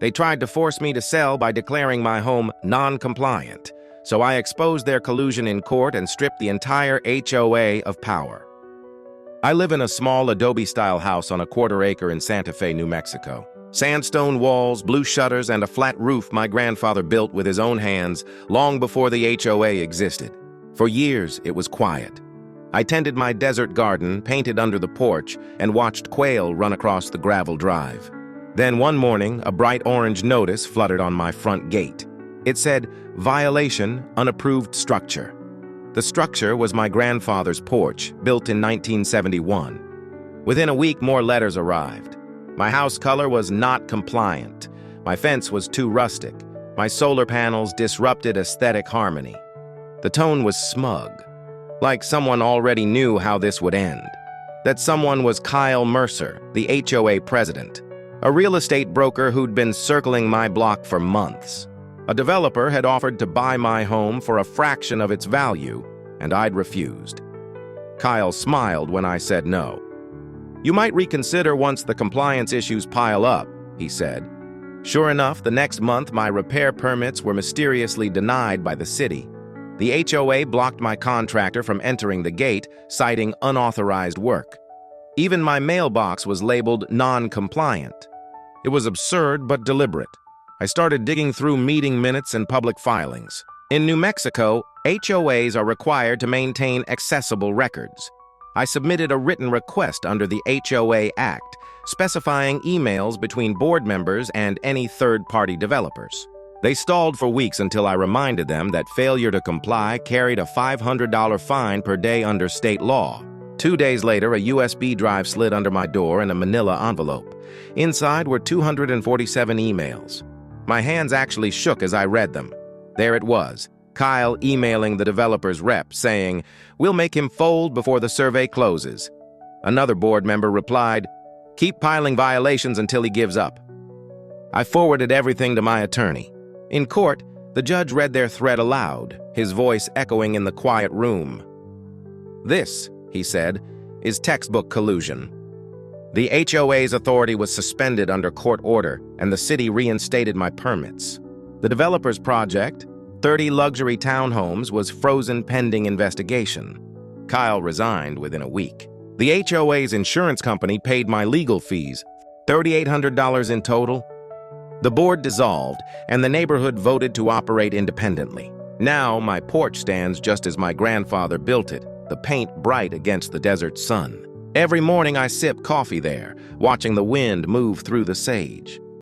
They tried to force me to sell by declaring my home non-compliant, so I exposed their collusion in court and stripped the entire HOA of power. I live in a small adobe-style house on a quarter-acre in Santa Fe, New Mexico. Sandstone walls, blue shutters, and a flat roof my grandfather built with his own hands long before the HOA existed. For years, it was quiet. I tended my desert garden, painted under the porch, and watched quail run across the gravel drive. Then one morning, a bright orange notice fluttered on my front gate. It said, "Violation, unapproved structure." The structure was my grandfather's porch, built in 1971. Within a week, more letters arrived. My house color was not compliant. My fence was too rustic. My solar panels disrupted aesthetic harmony. The tone was smug, like someone already knew how this would end. That someone was Kyle Mercer, the HOA president, a real estate broker who'd been circling my block for months. A developer had offered to buy my home for a fraction of its value, and I'd refused. Kyle smiled when I said no. "You might reconsider once the compliance issues pile up," he said. Sure enough, the next month my repair permits were mysteriously denied by the city. The HOA blocked my contractor from entering the gate, citing unauthorized work. Even my mailbox was labeled non-compliant. It was absurd but deliberate. I started digging through meeting minutes and public filings. In New Mexico, HOAs are required to maintain accessible records. I submitted a written request under the HOA Act, specifying emails between board members and any third-party developers. They stalled for weeks until I reminded them that failure to comply carried a $500 fine per day under state law. 2 days later, a USB drive slid under my door in a manila envelope. Inside were 247 emails. My hands actually shook as I read them. There it was, Kyle emailing the developer's rep, saying, "We'll make him fold before the survey closes." Another board member replied, "Keep piling violations until he gives up." I forwarded everything to my attorney. In court, the judge read their threat aloud, his voice echoing in the quiet room. "This," he said, "is textbook collusion." The HOA's authority was suspended under court order, and the city reinstated my permits. The developer's project, 30 luxury townhomes, was frozen pending investigation. Kyle resigned within a week. The HOA's insurance company paid my legal fees, $3,800 in total. The board dissolved, and the neighborhood voted to operate independently. Now, my porch stands just as my grandfather built it, the paint bright against the desert sun. Every morning I sip coffee there, watching the wind move through the sage.